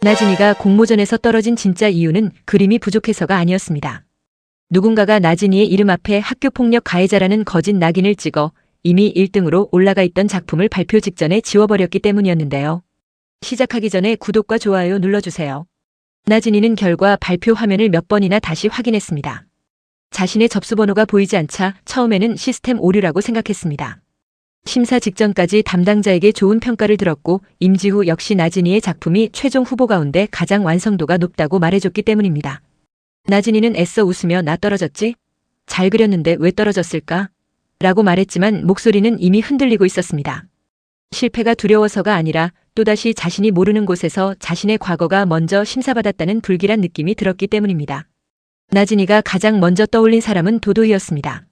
나진이가 공모전에서 떨어진 진짜 이유는 그림이 부족해서가 아니었습니다. 누군가가 나진이의 이름 앞에 학교폭력 가해자라는 거짓 낙인을 찍어 이미 1등으로 올라가 있던 작품을 발표 직전에 지워버렸기 때문이었는데요. 시작하기 전에 구독과 좋아요 눌러주세요. 나진이는 결과 발표 화면을 몇 번이나 다시 확인했습니다. 자신의 접수번호가 보이지 않자 처음에는 시스템 오류라고 생각했습니다. 심사 직전까지 담당자에게 좋은 평가를 들었고 임지후 역시 나진이의 작품이 최종 후보 가운데 가장 완성도가 높다고 말해줬기 때문입니다. 나진이는 애써 웃으며 나 떨어졌지? 잘 그렸는데 왜 떨어졌을까? 라고 말했지만 목소리는 이미 흔들리고 있었습니다. 실패가 두려워서가 아니라 또다시 자신이 모르는 곳에서 자신의 과거가 먼저 심사받았다는 불길한 느낌이 들었기 때문입니다. 나진이가 가장 먼저 떠올린 사람은 도도희였습니다.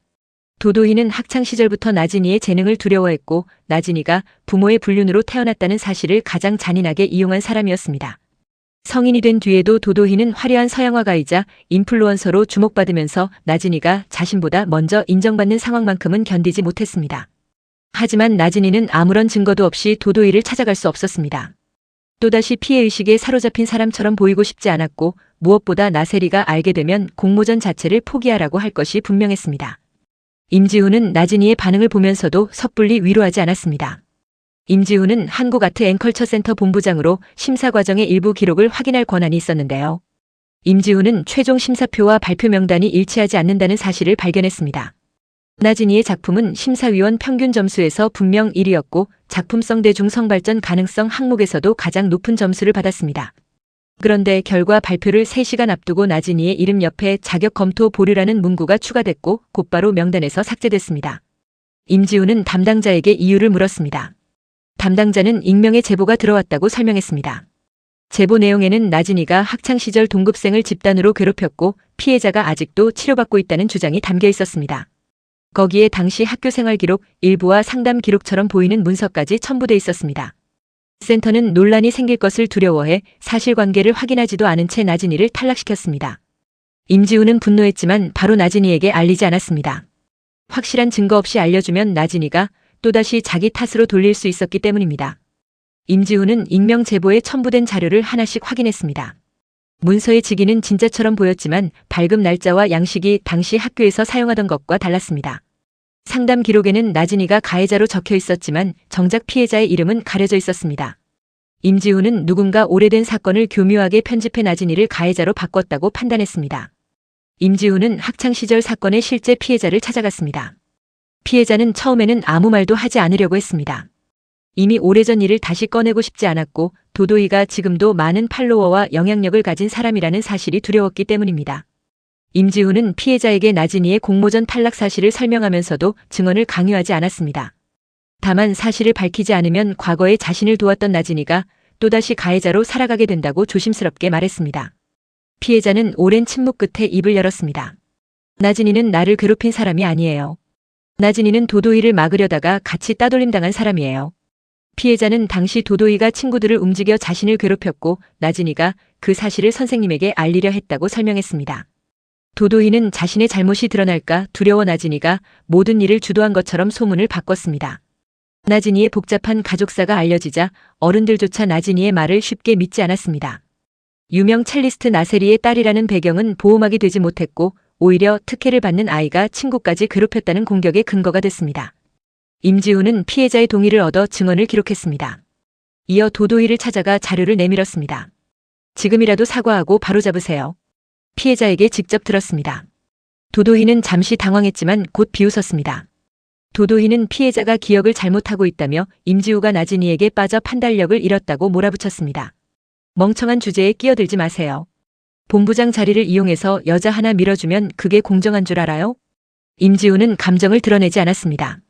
도도희는 학창시절부터 나진이의 재능을 두려워했고 나진이가 부모의 불륜으로 태어났다는 사실을 가장 잔인하게 이용한 사람이었습니다. 성인이 된 뒤에도 도도희는 화려한 서양화가이자 인플루언서로 주목받으면서 나진이가 자신보다 먼저 인정받는 상황만큼은 견디지 못했습니다. 하지만 나진이는 아무런 증거도 없이 도도희를 찾아갈 수 없었습니다. 또다시 피해의식에 사로잡힌 사람처럼 보이고 싶지 않았고 무엇보다 나세리가 알게 되면 공모전 자체를 포기하라고 할 것이 분명했습니다. 임지훈은 나진이의 반응을 보면서도 섣불리 위로하지 않았습니다. 임지훈은 한국아트앤컬처센터 본부장으로 심사 과정의 일부 기록을 확인할 권한이 있었는데요. 임지훈은 최종 심사표와 발표 명단이 일치하지 않는다는 사실을 발견했습니다. 나진이의 작품은 심사위원 평균 점수에서 분명 1위였고 작품성 대중 성발전 가능성 항목에서도 가장 높은 점수를 받았습니다. 그런데 결과 발표를 3시간 앞두고 나진이의 이름 옆에 자격 검토 보류라는 문구가 추가됐고 곧바로 명단에서 삭제됐습니다. 임지훈은 담당자에게 이유를 물었습니다. 담당자는 익명의 제보가 들어왔다고 설명했습니다. 제보 내용에는 나진이가 학창시절 동급생을 집단으로 괴롭혔고 피해자가 아직도 치료받고 있다는 주장이 담겨 있었습니다. 거기에 당시 학교생활 기록 일부와 상담 기록처럼 보이는 문서까지 첨부돼 있었습니다. 센터는 논란이 생길 것을 두려워해 사실관계를 확인하지도 않은 채 나진이를 탈락시켰습니다. 임지훈은 분노했지만 바로 나진이에게 알리지 않았습니다. 확실한 증거 없이 알려주면 나진이가 또다시 자기 탓으로 돌릴 수 있었기 때문입니다. 임지훈은 익명 제보에 첨부된 자료를 하나씩 확인했습니다. 문서의 직위는 진짜처럼 보였지만 발급 날짜와 양식이 당시 학교에서 사용하던 것과 달랐습니다. 상담 기록에는 나진이가 가해자로 적혀 있었지만 정작 피해자의 이름은 가려져 있었습니다. 임지훈은 누군가 오래된 사건을 교묘하게 편집해 나진이를 가해자로 바꿨다고 판단했습니다. 임지훈은 학창시절 사건의 실제 피해자를 찾아갔습니다. 피해자는 처음에는 아무 말도 하지 않으려고 했습니다. 이미 오래전 일을 다시 꺼내고 싶지 않았고 도도희가 지금도 많은 팔로워와 영향력을 가진 사람이라는 사실이 두려웠기 때문입니다. 임지훈은 피해자에게 나진이의 공모전 탈락 사실을 설명하면서도 증언을 강요하지 않았습니다. 다만 사실을 밝히지 않으면 과거에 자신을 도왔던 나진이가 또다시 가해자로 살아가게 된다고 조심스럽게 말했습니다. 피해자는 오랜 침묵 끝에 입을 열었습니다. 나진이는 나를 괴롭힌 사람이 아니에요. 나진이는 도도희를 막으려다가 같이 따돌림당한 사람이에요. 피해자는 당시 도도희가 친구들을 움직여 자신을 괴롭혔고 나진이가 그 사실을 선생님에게 알리려 했다고 설명했습니다. 도도희는 자신의 잘못이 드러날까 두려워 나진이가 모든 일을 주도한 것처럼 소문을 바꿨습니다. 나진이의 복잡한 가족사가 알려지자 어른들조차 나진이의 말을 쉽게 믿지 않았습니다. 유명 첼리스트 나세리의 딸이라는 배경은 보호막이 되지 못했고 오히려 특혜를 받는 아이가 친구까지 괴롭혔다는 공격의 근거가 됐습니다. 임지훈은 피해자의 동의를 얻어 증언을 기록했습니다. 이어 도도희를 찾아가 자료를 내밀었습니다. 지금이라도 사과하고 바로잡으세요. 피해자에게 직접 들었습니다. 도도희는 잠시 당황했지만 곧 비웃었습니다. 도도희는 피해자가 기억을 잘못하고 있다며 임지우가 나진이에게 빠져 판단력을 잃었다고 몰아붙였습니다. 멍청한 주제에 끼어들지 마세요. 본부장 자리를 이용해서 여자 하나 밀어주면 그게 공정한 줄 알아요? 임지우는 감정을 드러내지 않았습니다.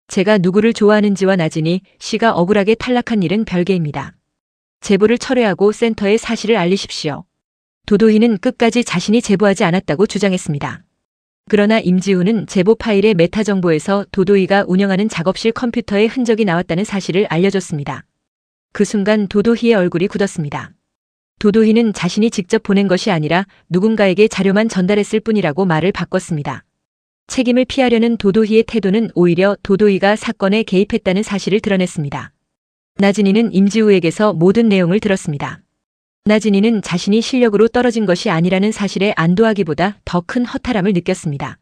제가 누구를 좋아하는지와 나진이 씨가 억울하게 탈락한 일은 별개입니다. 제보를 철회하고 센터에 사실을 알리십시오. 도도희는 끝까지 자신이 제보하지 않았다고 주장했습니다. 그러나 임지훈은 제보 파일의 메타 정보에서 도도희가 운영하는 작업실 컴퓨터에 흔적이 나왔다는 사실을 알려줬습니다. 그 순간 도도희의 얼굴이 굳었습니다. 도도희는 자신이 직접 보낸 것이 아니라 누군가에게 자료만 전달했을 뿐이라고 말을 바꿨습니다. 책임을 피하려는 도도희의 태도는 오히려 도도희가 사건에 개입했다는 사실을 드러냈습니다. 나진이는 임지우에게서 모든 내용을 들었습니다. 나진이는 자신이 실력으로 떨어진 것이 아니라는 사실에 안도하기보다 더 큰 허탈함을 느꼈습니다.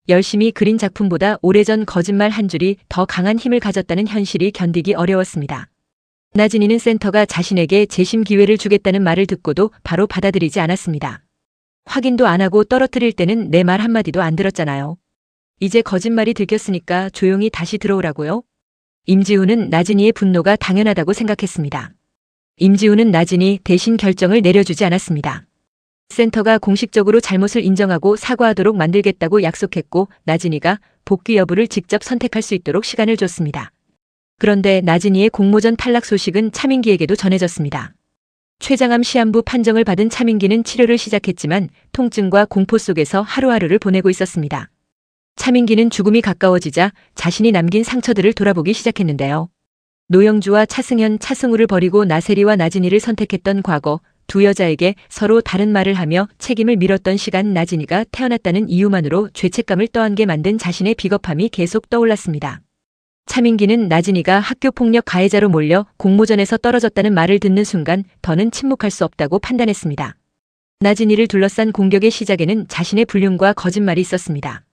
열심히 그린 작품보다 오래전 거짓말 한 줄이 더 강한 힘을 가졌다는 현실이 견디기 어려웠습니다. 나진이는 센터가 자신에게 재심 기회를 주겠다는 말을 듣고도 바로 받아들이지 않았습니다. 확인도 안 하고 떨어뜨릴 때는 내 말 한마디도 안 들었잖아요. 이제 거짓말이 들켰으니까 조용히 다시 들어오라고요? 임지훈은 나진이의 분노가 당연하다고 생각했습니다. 임지훈은 나진이 대신 결정을 내려주지 않았습니다. 센터가 공식적으로 잘못을 인정하고 사과하도록 만들겠다고 약속했고 나진이가 복귀 여부를 직접 선택할 수 있도록 시간을 줬습니다. 그런데 나진이의 공모전 탈락 소식은 차민기에게도 전해졌습니다. 췌장암 시한부 판정을 받은 차민기는 치료를 시작했지만 통증과 공포 속에서 하루하루를 보내고 있었습니다. 차민기는 죽음이 가까워지자 자신이 남긴 상처들을 돌아보기 시작했는데요. 노영주와 차승현, 차승우를 버리고 나세리와 나진이를 선택했던 과거, 두 여자에게 서로 다른 말을 하며 책임을 밀었던 시간, 나진이가 태어났다는 이유만으로 죄책감을 떠안게 만든 자신의 비겁함이 계속 떠올랐습니다. 차민기는 나진이가 학교폭력 가해자로 몰려 공모전에서 떨어졌다는 말을 듣는 순간 더는 침묵할 수 없다고 판단했습니다. 나진이를 둘러싼 공격의 시작에는 자신의 불륜과 거짓말이 있었습니다.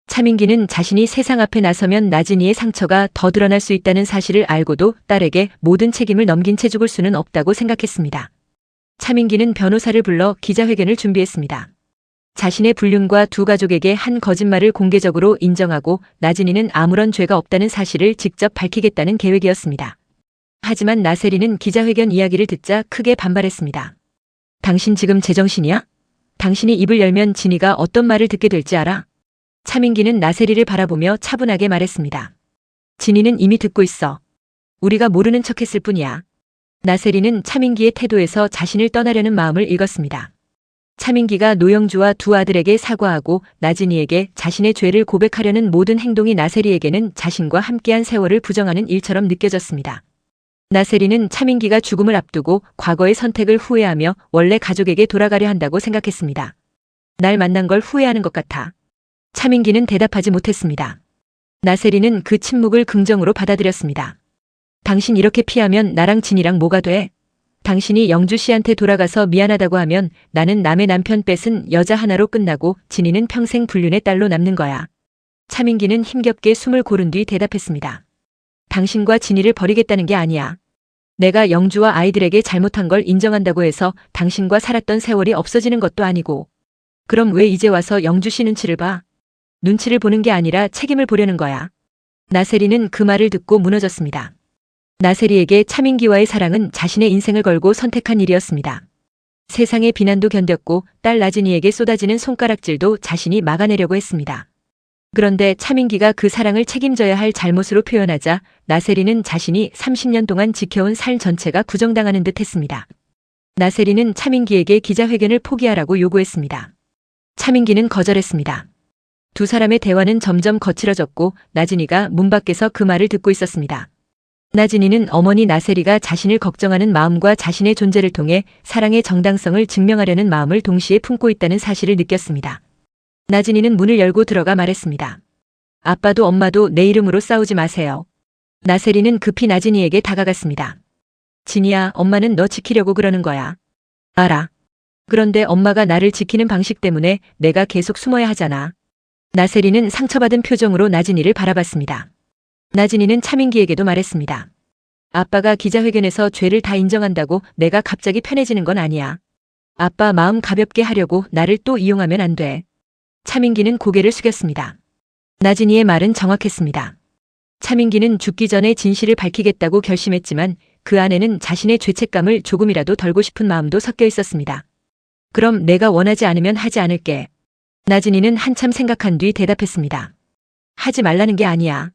차민기는 자신이 세상 앞에 나서면 나진이의 상처가 더 드러날 수 있다는 사실을 알고도 딸에게 모든 책임을 넘긴 채 죽을 수는 없다고 생각했습니다. 차민기는 변호사를 불러 기자회견을 준비했습니다. 자신의 불륜과 두 가족에게 한 거짓말을 공개적으로 인정하고 나진이는 아무런 죄가 없다는 사실을 직접 밝히겠다는 계획이었습니다. 하지만 나세리는 기자회견 이야기를 듣자 크게 반발했습니다. 당신 지금 제정신이야? 당신이 입을 열면 진이가 어떤 말을 듣게 될지 알아? 차민기는 나세리를 바라보며 차분하게 말했습니다. 진이는 이미 듣고 있어. 우리가 모르는 척했을 뿐이야. 나세리는 차민기의 태도에서 자신을 떠나려는 마음을 읽었습니다. 차민기가 노영주와 두 아들에게 사과하고 나진이에게 자신의 죄를 고백하려는 모든 행동이 나세리에게는 자신과 함께한 세월을 부정하는 일처럼 느껴졌습니다. 나세리는 차민기가 죽음을 앞두고 과거의 선택을 후회하며 원래 가족에게 돌아가려 한다고 생각했습니다. 날 만난 걸 후회하는 것 같아. 차민기는 대답하지 못했습니다. 나세리는 그 침묵을 긍정으로 받아들였습니다. 당신 이렇게 피하면 나랑 진이랑 뭐가 돼? 당신이 영주 씨한테 돌아가서 미안하다고 하면 나는 남의 남편 뺏은 여자 하나로 끝나고 진이는 평생 불륜의 딸로 남는 거야. 차민기는 힘겹게 숨을 고른 뒤 대답했습니다. 당신과 진이를 버리겠다는 게 아니야. 내가 영주와 아이들에게 잘못한 걸 인정한다고 해서 당신과 살았던 세월이 없어지는 것도 아니고. 그럼 왜 이제 와서 영주 씨 눈치를 봐? 눈치를 보는 게 아니라 책임을 보려는 거야. 나세리는 그 말을 듣고 무너졌습니다. 나세리에게 차민기와의 사랑은 자신의 인생을 걸고 선택한 일이었습니다. 세상의 비난도 견뎠고 딸 나진이에게 쏟아지는 손가락질도 자신이 막아내려고 했습니다. 그런데 차민기가 그 사랑을 책임져야 할 잘못으로 표현하자 나세리는 자신이 30년 동안 지켜온 삶 전체가 부정당하는 듯 했습니다. 나세리는 차민기에게 기자회견을 포기하라고 요구했습니다. 차민기는 거절했습니다. 두 사람의 대화는 점점 거칠어졌고 나진이가 문 밖에서 그 말을 듣고 있었습니다. 나진이는 어머니 나세리가 자신을 걱정하는 마음과 자신의 존재를 통해 사랑의 정당성을 증명하려는 마음을 동시에 품고 있다는 사실을 느꼈습니다. 나진이는 문을 열고 들어가 말했습니다. 아빠도 엄마도 내 이름으로 싸우지 마세요. 나세리는 급히 나진이에게 다가갔습니다. 진이야, 엄마는 너 지키려고 그러는 거야. 알아. 그런데 엄마가 나를 지키는 방식 때문에 내가 계속 숨어야 하잖아. 나세리는 상처받은 표정으로 나진이를 바라봤습니다. 나진이는 차민기에게도 말했습니다. 아빠가 기자회견에서 죄를 다 인정한다고 내가 갑자기 편해지는 건 아니야. 아빠 마음 가볍게 하려고 나를 또 이용하면 안 돼. 차민기는 고개를 숙였습니다. 나진이의 말은 정확했습니다. 차민기는 죽기 전에 진실을 밝히겠다고 결심했지만 그 안에는 자신의 죄책감을 조금이라도 덜고 싶은 마음도 섞여 있었습니다. 그럼 내가 원하지 않으면 하지 않을게. 나진이는 한참 생각한 뒤 대답했습니다. 하지 말라는 게 아니야.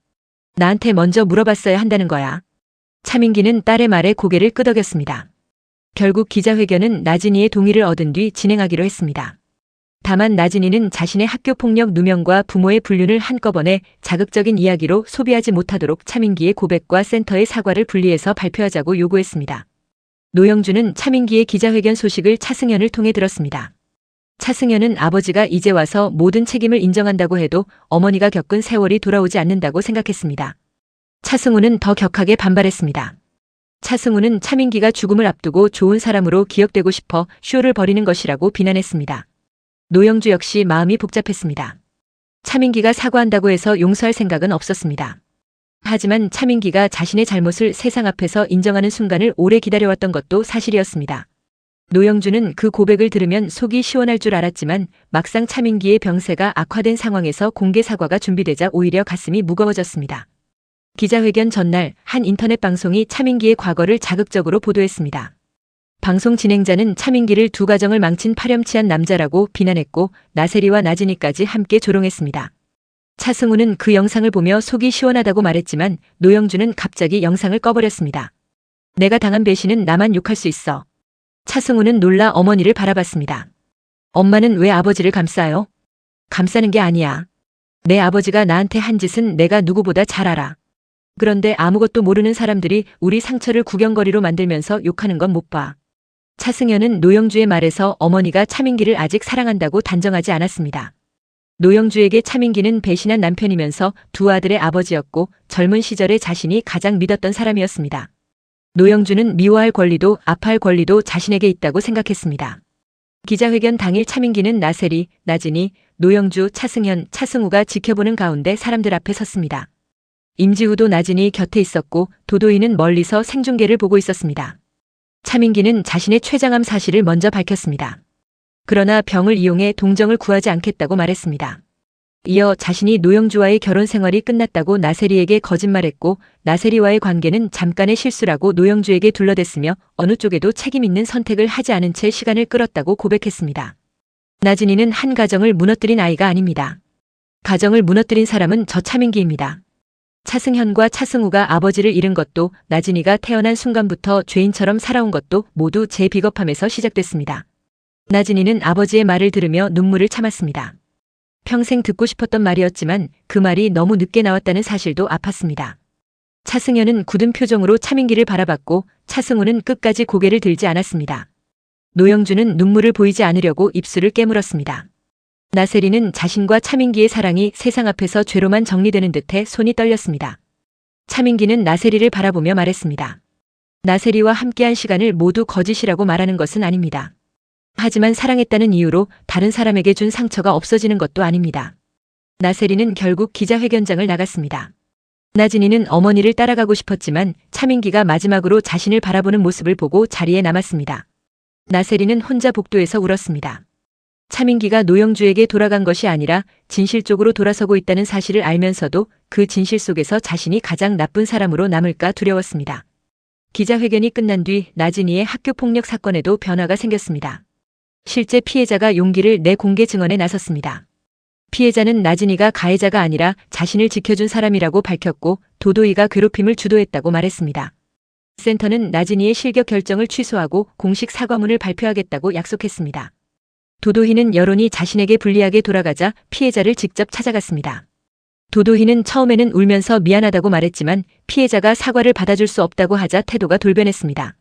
나한테 먼저 물어봤어야 한다는 거야. 차민기는 딸의 말에 고개를 끄덕였습니다. 결국 기자회견은 나진이의 동의를 얻은 뒤 진행하기로 했습니다. 다만 나진이는 자신의 학교폭력 누명과 부모의 불륜을 한꺼번에 자극적인 이야기로 소비하지 못하도록 차민기의 고백과 센터의 사과를 분리해서 발표하자고 요구했습니다. 노영주는 차민기의 기자회견 소식을 차승현을 통해 들었습니다. 차승현은 아버지가 이제 와서 모든 책임을 인정한다고 해도 어머니가 겪은 세월이 돌아오지 않는다고 생각했습니다. 차승우는 더 격하게 반발했습니다. 차승우는 차민기가 죽음을 앞두고 좋은 사람으로 기억되고 싶어 쇼를 벌이는 것이라고 비난했습니다. 노영주 역시 마음이 복잡했습니다. 차민기가 사과한다고 해서 용서할 생각은 없었습니다. 하지만 차민기가 자신의 잘못을 세상 앞에서 인정하는 순간을 오래 기다려왔던 것도 사실이었습니다. 노영주는 그 고백을 들으면 속이 시원할 줄 알았지만 막상 차민기의 병세가 악화된 상황에서 공개 사과가 준비되자 오히려 가슴이 무거워졌습니다. 기자회견 전날 한 인터넷 방송이 차민기의 과거를 자극적으로 보도했습니다. 방송 진행자는 차민기를 두 가정을 망친 파렴치한 남자라고 비난했고 나세리와 나진이까지 함께 조롱했습니다. 차승우는 그 영상을 보며 속이 시원하다고 말했지만 노영주는 갑자기 영상을 꺼버렸습니다. 내가 당한 배신은 나만 욕할 수 있어. 차승우는 놀라 어머니를 바라봤습니다. 엄마는 왜 아버지를 감싸요? 감싸는 게 아니야. 내 아버지가 나한테 한 짓은 내가 누구보다 잘 알아. 그런데 아무것도 모르는 사람들이 우리 상처를 구경거리로 만들면서 욕하는 건 못 봐. 차승현은 노영주의 말에서 어머니가 차민기를 아직 사랑한다고 단정하지 않았습니다. 노영주에게 차민기는 배신한 남편이면서 두 아들의 아버지였고 젊은 시절에 자신이 가장 믿었던 사람이었습니다. 노영주는 미워할 권리도 아파할 권리도 자신에게 있다고 생각했습니다. 기자회견 당일 차민기는 나세리, 나진이, 노영주, 차승현, 차승우가 지켜보는 가운데 사람들 앞에 섰습니다. 임지우도 나진이 곁에 있었고 도도이는 멀리서 생중계를 보고 있었습니다. 차민기는 자신의 췌장암 사실을 먼저 밝혔습니다. 그러나 병을 이용해 동정을 구하지 않겠다고 말했습니다. 이어 자신이 노영주와의 결혼 생활이 끝났다고 나세리에게 거짓말했고 나세리와의 관계는 잠깐의 실수라고 노영주에게 둘러댔으며 어느 쪽에도 책임 있는 선택을 하지 않은 채 시간을 끌었다고 고백했습니다. 나진이는 한 가정을 무너뜨린 아이가 아닙니다. 가정을 무너뜨린 사람은 저 차민기입니다. 차승현과 차승우가 아버지를 잃은 것도 나진이가 태어난 순간부터 죄인처럼 살아온 것도 모두 제 비겁함에서 시작됐습니다. 나진이는 아버지의 말을 들으며 눈물을 참았습니다. 평생 듣고 싶었던 말이었지만 그 말이 너무 늦게 나왔다는 사실도 아팠습니다. 차승현은 굳은 표정으로 차민기를 바라봤고 차승우는 끝까지 고개를 들지 않았습니다. 노영주는 눈물을 보이지 않으려고 입술을 깨물었습니다. 나세리는 자신과 차민기의 사랑이 세상 앞에서 죄로만 정리되는 듯해 손이 떨렸습니다. 차민기는 나세리를 바라보며 말했습니다. 나세리와 함께한 시간을 모두 거짓이라고 말하는 것은 아닙니다. 하지만 사랑했다는 이유로 다른 사람에게 준 상처가 없어지는 것도 아닙니다. 나세리는 결국 기자회견장을 나갔습니다. 나진이는 어머니를 따라가고 싶었지만 차민기가 마지막으로 자신을 바라보는 모습을 보고 자리에 남았습니다. 나세리는 혼자 복도에서 울었습니다. 차민기가 노영주에게 돌아간 것이 아니라 진실 쪽으로 돌아서고 있다는 사실을 알면서도 그 진실 속에서 자신이 가장 나쁜 사람으로 남을까 두려웠습니다. 기자회견이 끝난 뒤 나진이의 학교폭력 사건에도 변화가 생겼습니다. 실제 피해자가 용기를 내 공개 증언에 나섰습니다. 피해자는 나진이가 가해자가 아니라 자신을 지켜준 사람이라고 밝혔고 도도이가 괴롭힘을 주도했다고 말했습니다. 센터는 나진이의 실격 결정을 취소하고 공식 사과문을 발표하겠다고 약속했습니다. 도도희는 여론이 자신에게 불리하게 돌아가자 피해자를 직접 찾아갔습니다. 도도희는 처음에는 울면서 미안하다고 말했지만 피해자가 사과를 받아줄 수 없다고 하자 태도가 돌변했습니다.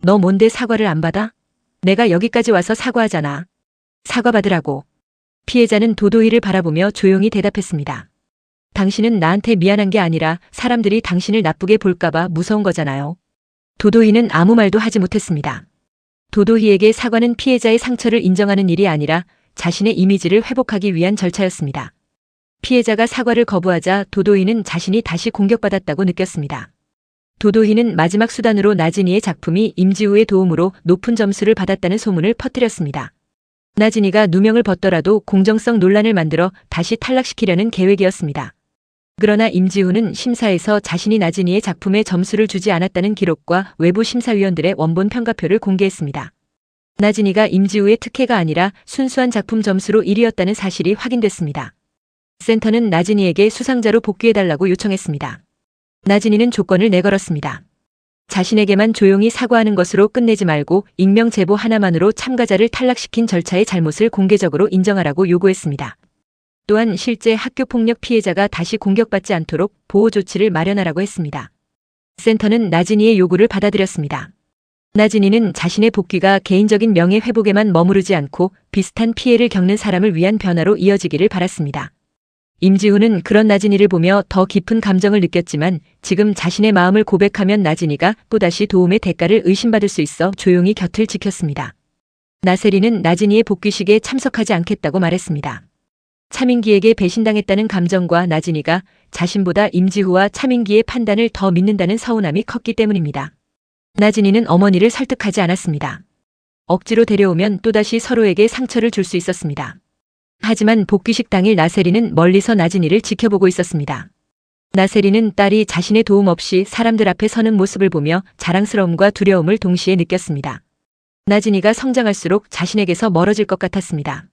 너 뭔데 사과를 안 받아? 내가 여기까지 와서 사과하잖아. 사과받으라고. 피해자는 도도희를 바라보며 조용히 대답했습니다. 당신은 나한테 미안한 게 아니라 사람들이 당신을 나쁘게 볼까봐 무서운 거잖아요. 도도희는 아무 말도 하지 못했습니다. 도도희에게 사과는 피해자의 상처를 인정하는 일이 아니라 자신의 이미지를 회복하기 위한 절차였습니다. 피해자가 사과를 거부하자 도도희는 자신이 다시 공격받았다고 느꼈습니다. 도도희는 마지막 수단으로 나진이의 작품이 임지우의 도움으로 높은 점수를 받았다는 소문을 퍼뜨렸습니다. 나진이가 누명을 벗더라도 공정성 논란을 만들어 다시 탈락시키려는 계획이었습니다. 그러나 임지우는 심사에서 자신이 나진이의 작품에 점수를 주지 않았다는 기록과 외부 심사위원들의 원본 평가표를 공개했습니다. 나진이가 임지우의 특혜가 아니라 순수한 작품 점수로 1위였다는 사실이 확인됐습니다. 센터는 나진이에게 수상자로 복귀해달라고 요청했습니다. 나진이는 조건을 내걸었습니다. 자신에게만 조용히 사과하는 것으로 끝내지 말고 익명 제보 하나만으로 참가자를 탈락시킨 절차의 잘못을 공개적으로 인정하라고 요구했습니다. 또한 실제 학교폭력 피해자가 다시 공격받지 않도록 보호 조치를 마련하라고 했습니다. 센터는 나진이의 요구를 받아들였습니다. 나진이는 자신의 복귀가 개인적인 명예 회복에만 머무르지 않고 비슷한 피해를 겪는 사람을 위한 변화로 이어지기를 바랐습니다. 임지훈은 그런 나진이를 보며 더 깊은 감정을 느꼈지만 지금 자신의 마음을 고백하면 나진이가 또다시 도움의 대가를 의심받을 수 있어 조용히 곁을 지켰습니다. 나세리는 나진이의 복귀식에 참석하지 않겠다고 말했습니다. 차민기에게 배신당했다는 감정과 나진이가 자신보다 임지후와 차민기의 판단을 더 믿는다는 서운함이 컸기 때문입니다. 나진이는 어머니를 설득하지 않았습니다. 억지로 데려오면 또다시 서로에게 상처를 줄 수 있었습니다. 하지만 복귀식 당일 나세리는 멀리서 나진이를 지켜보고 있었습니다. 나세리는 딸이 자신의 도움 없이 사람들 앞에 서는 모습을 보며 자랑스러움과 두려움을 동시에 느꼈습니다. 나진이가 성장할수록 자신에게서 멀어질 것 같았습니다.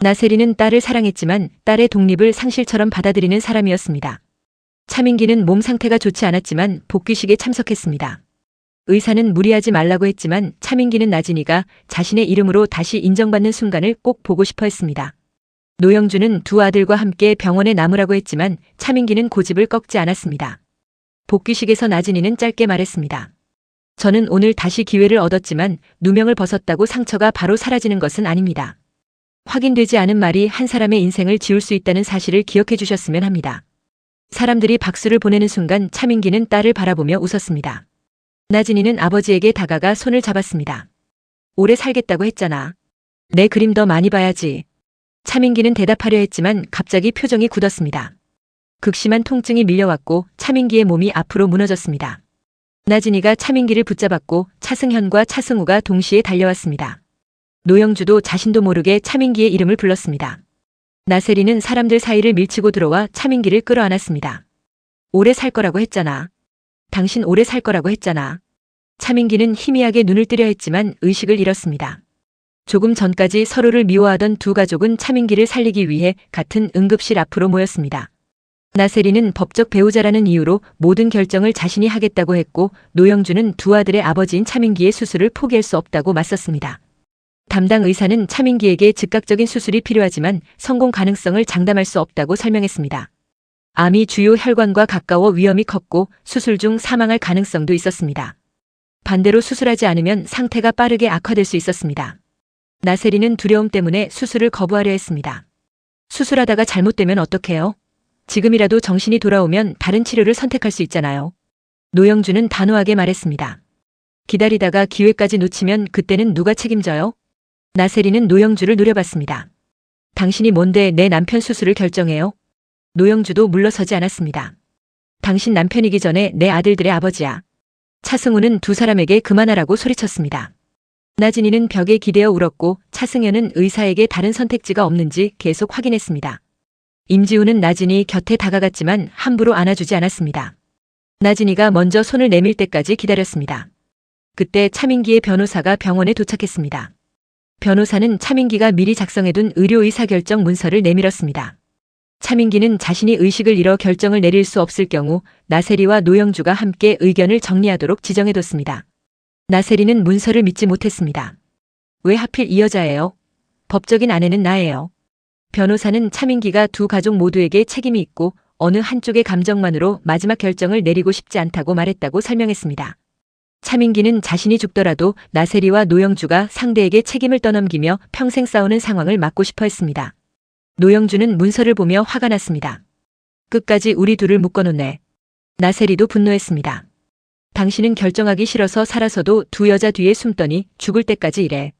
나세리는 딸을 사랑했지만 딸의 독립을 상실처럼 받아들이는 사람이었습니다. 차민기는 몸 상태가 좋지 않았지만 복귀식에 참석했습니다. 의사는 무리하지 말라고 했지만 차민기는 나진이가 자신의 이름으로 다시 인정받는 순간을 꼭 보고 싶어 했습니다. 노영주는 두 아들과 함께 병원에 남으라고 했지만 차민기는 고집을 꺾지 않았습니다. 복귀식에서 나진이는 짧게 말했습니다. 저는 오늘 다시 기회를 얻었지만 누명을 벗었다고 상처가 바로 사라지는 것은 아닙니다. 확인되지 않은 말이 한 사람의 인생을 지울 수 있다는 사실을 기억해 주셨으면 합니다. 사람들이 박수를 보내는 순간 차민기는 딸을 바라보며 웃었습니다. 나진이는 아버지에게 다가가 손을 잡았습니다. 오래 살겠다고 했잖아. 내 그림 더 많이 봐야지. 차민기는 대답하려 했지만 갑자기 표정이 굳었습니다. 극심한 통증이 밀려왔고 차민기의 몸이 앞으로 무너졌습니다. 나진이가 차민기를 붙잡았고 차승현과 차승우가 동시에 달려왔습니다. 노영주도 자신도 모르게 차민기의 이름을 불렀습니다. 나세리는 사람들 사이를 밀치고 들어와 차민기를 끌어안았습니다. 오래 살 거라고 했잖아. 당신 오래 살 거라고 했잖아. 차민기는 희미하게 눈을 뜨려 했지만 의식을 잃었습니다. 조금 전까지 서로를 미워하던 두 가족은 차민기를 살리기 위해 같은 응급실 앞으로 모였습니다. 나세리는 법적 배우자라는 이유로 모든 결정을 자신이 하겠다고 했고 노영주는 두 아들의 아버지인 차민기의 수술을 포기할 수 없다고 맞섰습니다. 담당 의사는 차민기에게 즉각적인 수술이 필요하지만 성공 가능성을 장담할 수 없다고 설명했습니다. 암이 주요 혈관과 가까워 위험이 컸고 수술 중 사망할 가능성도 있었습니다. 반대로 수술하지 않으면 상태가 빠르게 악화될 수 있었습니다. 나세리는 두려움 때문에 수술을 거부하려 했습니다. 수술하다가 잘못되면 어떡해요? 지금이라도 정신이 돌아오면 다른 치료를 선택할 수 있잖아요. 노영주는 단호하게 말했습니다. 기다리다가 기회까지 놓치면 그때는 누가 책임져요? 나세리는 노영주를 노려봤습니다. 당신이 뭔데 내 남편 수술을 결정해요? 노영주도 물러서지 않았습니다. 당신 남편이기 전에 내 아들들의 아버지야. 차승우는 두 사람에게 그만하라고 소리쳤습니다. 나진이는 벽에 기대어 울었고 차승현은 의사에게 다른 선택지가 없는지 계속 확인했습니다. 임지훈은 나진이 곁에 다가갔지만 함부로 안아주지 않았습니다. 나진이가 먼저 손을 내밀 때까지 기다렸습니다. 그때 차민기의 변호사가 병원에 도착했습니다. 변호사는 차민기가 미리 작성해둔 의료의사결정 문서를 내밀었습니다. 차민기는 자신이 의식을 잃어 결정을 내릴 수 없을 경우 나세리와 노영주가 함께 의견을 정리하도록 지정해뒀습니다. 나세리는 문서를 믿지 못했습니다. 왜 하필 이 여자예요? 법적인 아내는 나예요. 변호사는 차민기가 두 가족 모두에게 책임이 있고 어느 한쪽의 감정만으로 마지막 결정을 내리고 싶지 않다고 말했다고 설명했습니다. 차민기는 자신이 죽더라도 나세리와 노영주가 상대에게 책임을 떠넘기며 평생 싸우는 상황을 막고 싶어 했습니다. 노영주는 문서를 보며 화가 났습니다. 끝까지 우리 둘을 묶어놓네. 나세리도 분노했습니다. 당신은 결정하기 싫어서 살아서도 두 여자 뒤에 숨더니 죽을 때까지 이래.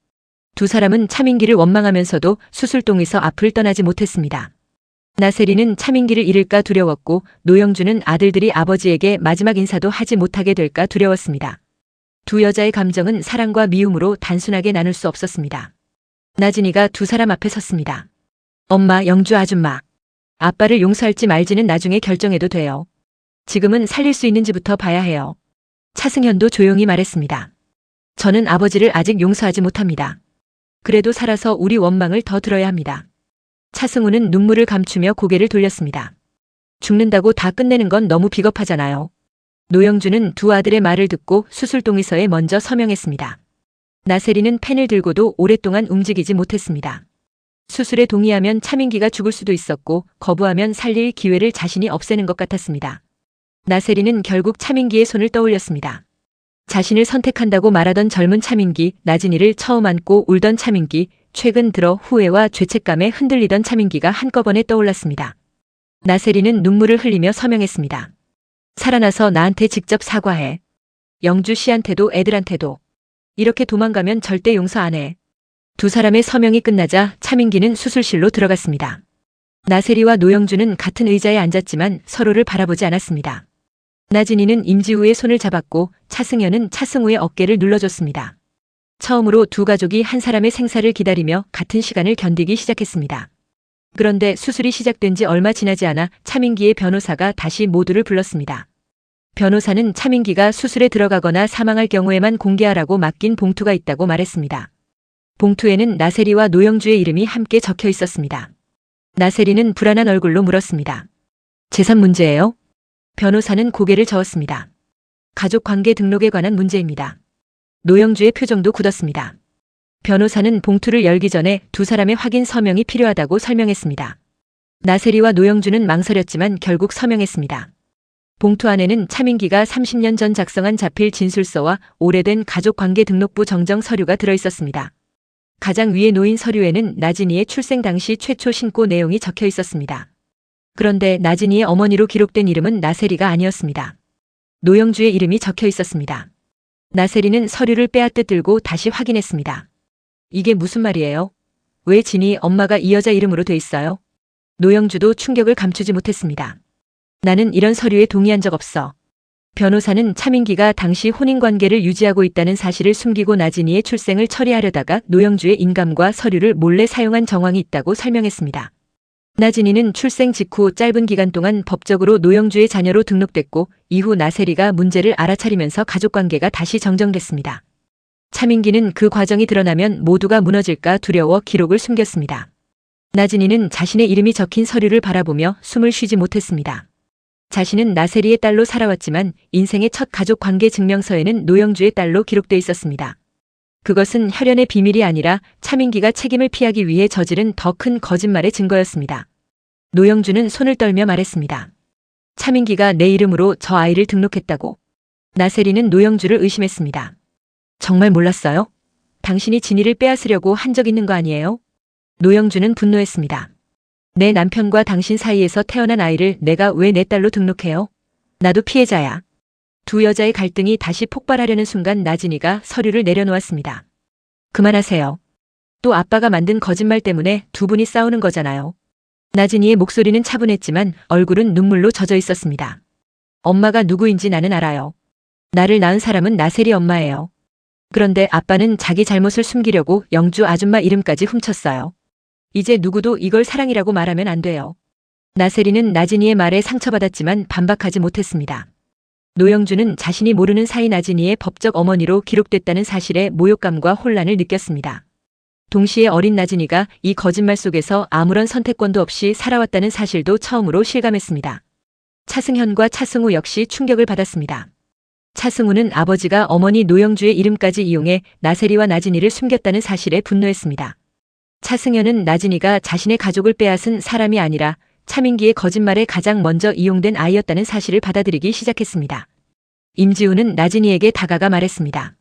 두 사람은 차민기를 원망하면서도 수술동에서 앞을 떠나지 못했습니다. 나세리는 차민기를 잃을까 두려웠고 노영주는 아들들이 아버지에게 마지막 인사도 하지 못하게 될까 두려웠습니다. 두 여자의 감정은 사랑과 미움으로 단순하게 나눌 수 없었습니다. 나진이가 두 사람 앞에 섰습니다. 엄마, 영주 아줌마. 아빠를 용서할지 말지는 나중에 결정해도 돼요. 지금은 살릴 수 있는지부터 봐야 해요. 차승현도 조용히 말했습니다. 저는 아버지를 아직 용서하지 못합니다. 그래도 살아서 우리 원망을 더 들어야 합니다. 차승우는 눈물을 감추며 고개를 돌렸습니다. 죽는다고 다 끝내는 건 너무 비겁하잖아요. 노영주는 두 아들의 말을 듣고 수술동의서에 먼저 서명했습니다. 나세리는 펜을 들고도 오랫동안 움직이지 못했습니다. 수술에 동의하면 차민기가 죽을 수도 있었고 거부하면 살릴 기회를 자신이 없애는 것 같았습니다. 나세리는 결국 차민기의 손을 떠올렸습니다. 자신을 선택한다고 말하던 젊은 차민기, 나진이를 처음 안고 울던 차민기, 최근 들어 후회와 죄책감에 흔들리던 차민기가 한꺼번에 떠올랐습니다. 나세리는 눈물을 흘리며 서명했습니다. 살아나서 나한테 직접 사과해. 영주 씨한테도 애들한테도. 이렇게 도망가면 절대 용서 안 해. 두 사람의 서명이 끝나자 차민기는 수술실로 들어갔습니다. 나세리와 노영주는 같은 의자에 앉았지만 서로를 바라보지 않았습니다. 나진이는 임지우의 손을 잡았고 차승현은 차승우의 어깨를 눌러줬습니다. 처음으로 두 가족이 한 사람의 생사를 기다리며 같은 시간을 견디기 시작했습니다. 그런데 수술이 시작된 지 얼마 지나지 않아 차민기의 변호사가 다시 모두를 불렀습니다. 변호사는 차민기가 수술에 들어가거나 사망할 경우에만 공개하라고 맡긴 봉투가 있다고 말했습니다. 봉투에는 나세리와 노영주의 이름이 함께 적혀 있었습니다. 나세리는 불안한 얼굴로 물었습니다. 재산 문제예요? 변호사는 고개를 저었습니다. 가족관계 등록에 관한 문제입니다. 노영주의 표정도 굳었습니다. 변호사는 봉투를 열기 전에 두 사람의 확인 서명이 필요하다고 설명했습니다. 나세리와 노영주는 망설였지만 결국 서명했습니다. 봉투 안에는 차민기가 30년 전 작성한 자필 진술서와 오래된 가족관계 등록부 정정 서류가 들어있었습니다. 가장 위에 놓인 서류에는 나진이의 출생 당시 최초 신고 내용이 적혀 있었습니다. 그런데 나진이의 어머니로 기록된 이름은 나세리가 아니었습니다. 노영주의 이름이 적혀 있었습니다. 나세리는 서류를 빼앗듯 들고 다시 확인했습니다. 이게 무슨 말이에요? 왜 진이 엄마가 이 여자 이름으로 돼 있어요? 노영주도 충격을 감추지 못했습니다. 나는 이런 서류에 동의한 적 없어. 변호사는 차민기가 당시 혼인관계를 유지하고 있다는 사실을 숨기고 나진이의 출생을 처리하려다가 노영주의 인감과 서류를 몰래 사용한 정황이 있다고 설명했습니다. 나진이는 출생 직후 짧은 기간 동안 법적으로 노영주의 자녀로 등록됐고 이후 나세리가 문제를 알아차리면서 가족관계가 다시 정정됐습니다. 차민기는 그 과정이 드러나면 모두가 무너질까 두려워 기록을 숨겼습니다. 나진이는 자신의 이름이 적힌 서류를 바라보며 숨을 쉬지 못했습니다. 자신은 나세리의 딸로 살아왔지만 인생의 첫 가족관계 증명서에는 노영주의 딸로 기록돼 있었습니다. 그것은 혈연의 비밀이 아니라 차민기가 책임을 피하기 위해 저지른 더 큰 거짓말의 증거였습니다. 노영주는 손을 떨며 말했습니다. 차민기가 내 이름으로 저 아이를 등록했다고. 나세리는 노영주를 의심했습니다. 정말 몰랐어요? 당신이 진이를 빼앗으려고 한 적 있는 거 아니에요? 노영주는 분노했습니다. 내 남편과 당신 사이에서 태어난 아이를 내가 왜 내 딸로 등록해요? 나도 피해자야. 두 여자의 갈등이 다시 폭발하려는 순간 나진이가 서류를 내려놓았습니다. 그만하세요. 또 아빠가 만든 거짓말 때문에 두 분이 싸우는 거잖아요. 나진이의 목소리는 차분했지만 얼굴은 눈물로 젖어 있었습니다. 엄마가 누구인지 나는 알아요. 나를 낳은 사람은 나세리 엄마예요. 그런데 아빠는 자기 잘못을 숨기려고 영주 아줌마 이름까지 훔쳤어요. 이제 누구도 이걸 사랑이라고 말하면 안 돼요. 나세리는 나진이의 말에 상처받았지만 반박하지 못했습니다. 노영주는 자신이 모르는 사이 나진이의 법적 어머니로 기록됐다는 사실에 모욕감과 혼란을 느꼈습니다. 동시에 어린 나진이가 이 거짓말 속에서 아무런 선택권도 없이 살아왔다는 사실도 처음으로 실감했습니다. 차승현과 차승우 역시 충격을 받았습니다. 차승우는 아버지가 어머니 노영주의 이름까지 이용해 나세리와 나진이를 숨겼다는 사실에 분노했습니다. 차승현은 나진이가 자신의 가족을 빼앗은 사람이 아니라 차민기의 거짓말에 가장 먼저 이용된 아이였다는 사실을 받아들이기 시작했습니다. 임지우는 나진이에게 다가가 말했습니다.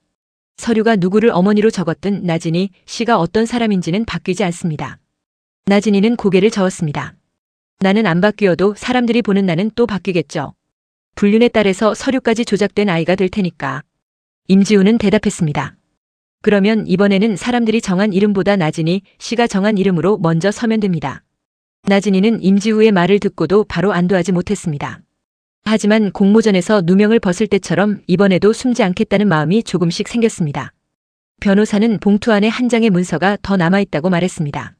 서류가 누구를 어머니로 적었든 나진이 씨가 어떤 사람인지는 바뀌지 않습니다. 나진이는 고개를 저었습니다. 나는 안 바뀌어도 사람들이 보는 나는 또 바뀌겠죠. 불륜에 따라서 서류까지 조작된 아이가 될 테니까. 임지우는 대답했습니다. 그러면 이번에는 사람들이 정한 이름보다 나진이 씨가 정한 이름으로 먼저 서면 됩니다. 나진이는 임지우의 말을 듣고도 바로 안도하지 못했습니다. 하지만 공모전에서 누명을 벗을 때처럼 이번에도 숨지 않겠다는 마음이 조금씩 생겼습니다. 변호사는 봉투 안에 한 장의 문서가 더 남아있다고 말했습니다.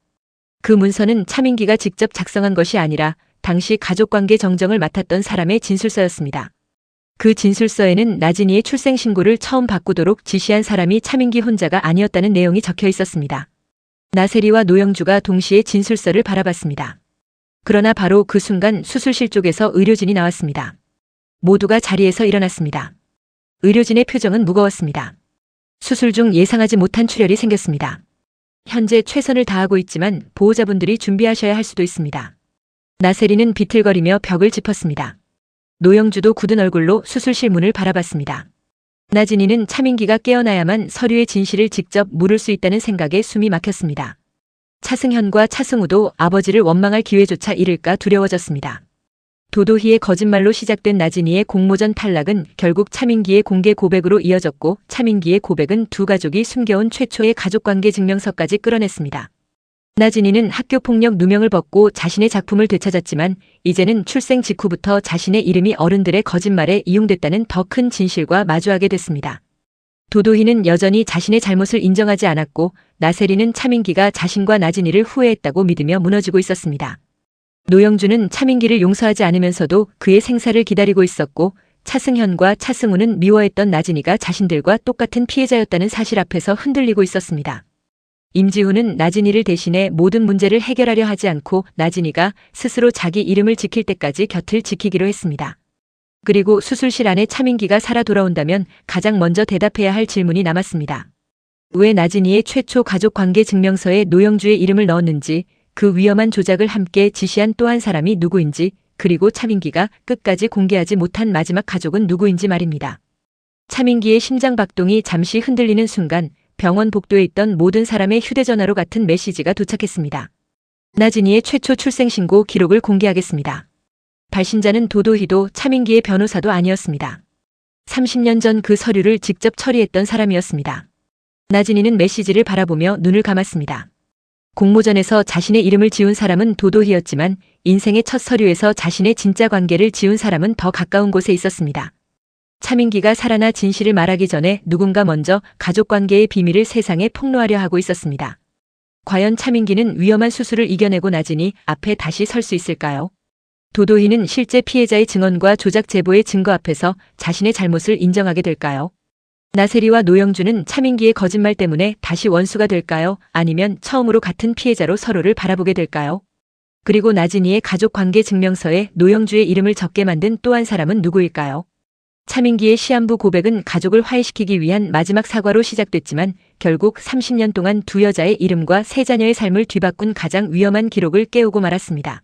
그 문서는 차민기가 직접 작성한 것이 아니라 당시 가족관계 정정을 맡았던 사람의 진술서였습니다. 그 진술서에는 나진이의 출생신고를 처음 바꾸도록 지시한 사람이 차민기 혼자가 아니었다는 내용이 적혀 있었습니다. 나세리와 노영주가 동시에 진술서를 바라봤습니다. 그러나 바로 그 순간 수술실 쪽에서 의료진이 나왔습니다. 모두가 자리에서 일어났습니다. 의료진의 표정은 무거웠습니다. 수술 중 예상하지 못한 출혈이 생겼습니다. 현재 최선을 다하고 있지만 보호자분들이 준비하셔야 할 수도 있습니다. 나세리는 비틀거리며 벽을 짚었습니다. 노영주도 굳은 얼굴로 수술실 문을 바라봤습니다. 나진이는 차민기가 깨어나야만 서류의 진실을 직접 물을 수 있다는 생각에 숨이 막혔습니다. 차승현과 차승우도 아버지를 원망할 기회조차 잃을까 두려워졌습니다. 도도희의 거짓말로 시작된 나진이의 공모전 탈락은 결국 차민기의 공개 고백으로 이어졌고 차민기의 고백은 두 가족이 숨겨온 최초의 가족관계 증명서까지 끌어냈습니다. 나진이는 학교폭력 누명을 벗고 자신의 작품을 되찾았지만 이제는 출생 직후부터 자신의 이름이 어른들의 거짓말에 이용됐다는 더 큰 진실과 마주하게 됐습니다. 도도희는 여전히 자신의 잘못을 인정하지 않았고 나세리는 차민기가 자신과 나진이를 후회했다고 믿으며 무너지고 있었습니다. 노영주는 차민기를 용서하지 않으면서도 그의 생사를 기다리고 있었고 차승현과 차승우는 미워했던 나진이가 자신들과 똑같은 피해자였다는 사실 앞에서 흔들리고 있었습니다. 임지훈은 나진이를 대신해 모든 문제를 해결하려 하지 않고 나진이가 스스로 자기 이름을 지킬 때까지 곁을 지키기로 했습니다. 그리고 수술실 안에 차민기가 살아 돌아온다면 가장 먼저 대답해야 할 질문이 남았습니다. 왜 나진이의 최초 가족관계 증명서에 노영주의 이름을 넣었는지, 그 위험한 조작을 함께 지시한 또 한 사람이 누구인지, 그리고 차민기가 끝까지 공개하지 못한 마지막 가족은 누구인지 말입니다. 차민기의 심장 박동이 잠시 흔들리는 순간 병원 복도에 있던 모든 사람의 휴대전화로 같은 메시지가 도착했습니다. 나진이의 최초 출생신고 기록을 공개하겠습니다. 발신자는 도도희도 차민기의 변호사도 아니었습니다. 30년 전 그 서류를 직접 처리했던 사람이었습니다. 나진이는 메시지를 바라보며 눈을 감았습니다. 공모전에서 자신의 이름을 지운 사람은 도도희였지만 인생의 첫 서류에서 자신의 진짜 관계를 지운 사람은 더 가까운 곳에 있었습니다. 차민기가 살아나 진실을 말하기 전에 누군가 먼저 가족관계의 비밀을 세상에 폭로하려 하고 있었습니다. 과연 차민기는 위험한 수술을 이겨내고 나진이 앞에 다시 설 수 있을까요? 도도희는 실제 피해자의 증언과 조작 제보의 증거 앞에서 자신의 잘못을 인정하게 될까요? 나세리와 노영주는 차민기의 거짓말 때문에 다시 원수가 될까요? 아니면 처음으로 같은 피해자로 서로를 바라보게 될까요? 그리고 나진이의 가족관계 증명서에 노영주의 이름을 적게 만든 또 한 사람은 누구일까요? 차민기의 시한부 고백은 가족을 화해시키기 위한 마지막 사과로 시작됐지만 결국 30년 동안 두 여자의 이름과 세 자녀의 삶을 뒤바꾼 가장 위험한 기록을 깨우고 말았습니다.